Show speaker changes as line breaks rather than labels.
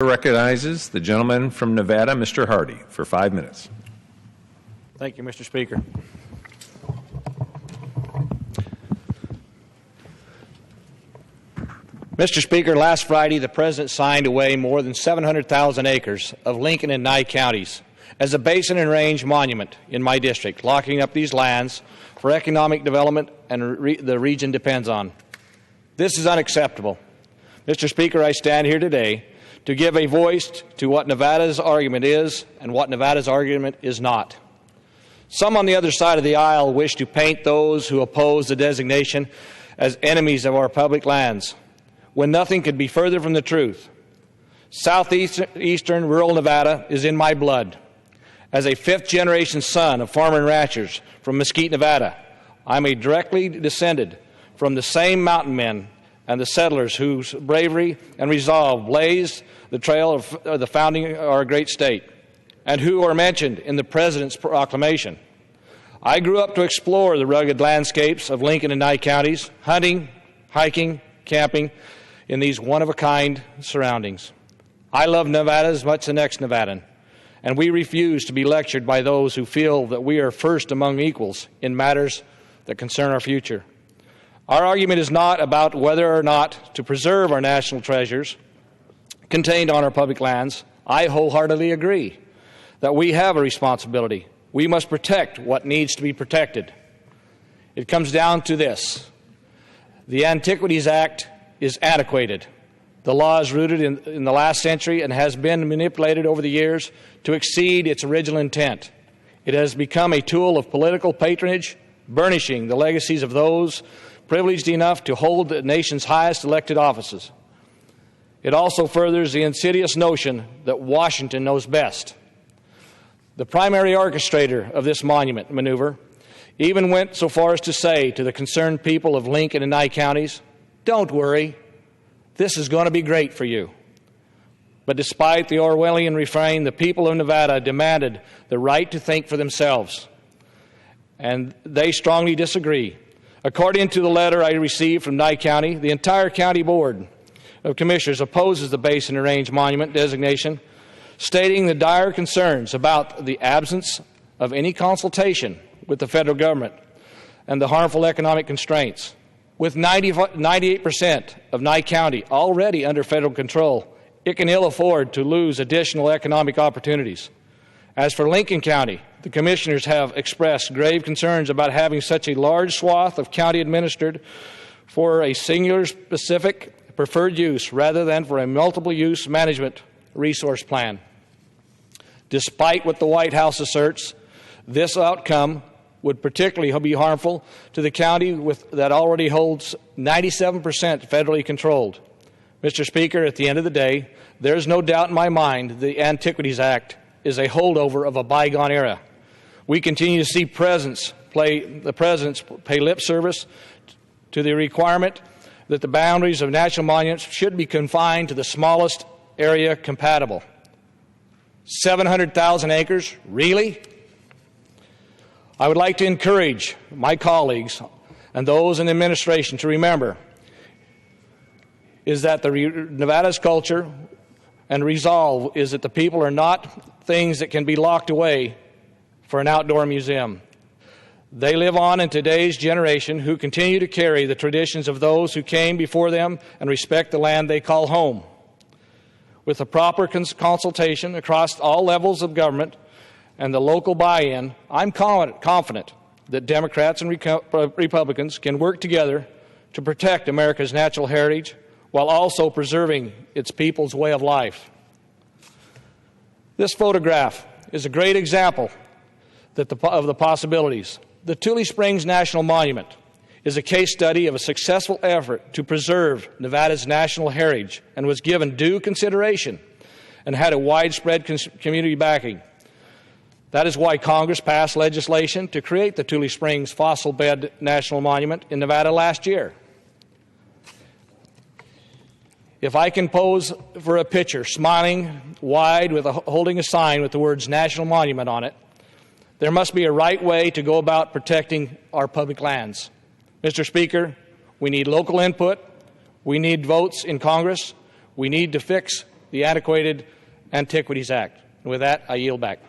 Recognizes the gentleman from Nevada, Mr. Hardy, for 5 minutes.
Thank you, Mr. Speaker. Mr. Speaker, last Friday, the President signed away more than 700,000 acres of Lincoln and Nye counties as a basin and range monument in my district, locking up these lands for economic development and the region depends on. This is unacceptable. Mr. Speaker, I stand here today to give a voice to what Nevada's argument is and what Nevada's argument is not. Some on the other side of the aisle wish to paint those who oppose the designation as enemies of our public lands, when nothing could be further from the truth. Southeastern rural Nevada is in my blood. As a fifth-generation son of farmer and ranchers from Mesquite, Nevada, I'm directly descended from the same mountain men and the settlers whose bravery and resolve blazed the trail of the founding of our great state, and who are mentioned in the President's proclamation. I grew up to explore the rugged landscapes of Lincoln and Nye counties, hunting, hiking, camping in these one-of-a-kind surroundings. I love Nevada as much as the next Nevadan, and we refuse to be lectured by those who feel that we are first among equals in matters that concern our future. Our argument is not about whether or not to preserve our national treasures contained on our public lands. I wholeheartedly agree that we have a responsibility. We must protect what needs to be protected. It comes down to this. The Antiquities Act is antiquated. The law is rooted in the last century and has been manipulated over the years to exceed its original intent. It has become a tool of political patronage, burnishing the legacies of those privileged enough to hold the nation's highest elected offices. It also furthers the insidious notion that Washington knows best. The primary orchestrator of this monument maneuver even went so far as to say to the concerned people of Lincoln and Nye counties, "Don't worry, this is going to be great for you." But despite the Orwellian refrain, the people of Nevada demanded the right to think for themselves, and they strongly disagree. According to the letter I received from Nye County, the entire county board of commissioners opposes the Basin and Range Monument designation, stating the dire concerns about the absence of any consultation with the federal government and the harmful economic constraints. With 98% of Nye County already under federal control, it can ill afford to lose additional economic opportunities. As for Lincoln County, the commissioners have expressed grave concerns about having such a large swath of county administered for a singular specific preferred use rather than for a multiple use management resource plan. Despite what the White House asserts, this outcome would particularly be harmful to the county that already holds 97% federally controlled. Mr. Speaker, at the end of the day, there is no doubt in my mind the Antiquities Act is a holdover of a bygone era. We continue to see the presidents pay lip service to the requirement that the boundaries of national monuments should be confined to the smallest area compatible. 700,000 acres? Really? I would like to encourage my colleagues and those in the administration to remember is that Nevada's culture and resolve is that the people are not things that can be locked away for an outdoor museum. They live on in today's generation who continue to carry the traditions of those who came before them and respect the land they call home. With the proper consultation across all levels of government and the local buy-in, I'm confident that Democrats and Republicans can work together to protect America's natural heritage while also preserving its people's way of life. This photograph is a great example of the possibilities. The Tule Springs National Monument is a case study of a successful effort to preserve Nevada's national heritage and was given due consideration and had a widespread community backing. That is why Congress passed legislation to create the Tule Springs Fossil Bed National Monument in Nevada last year. If I can pose for a picture, smiling wide holding a sign with the words National Monument on it, there must be a right way to go about protecting our public lands. Mr. Speaker, we need local input. We need votes in Congress. We need to fix the Antiquated Antiquities Act. And with that, I yield back.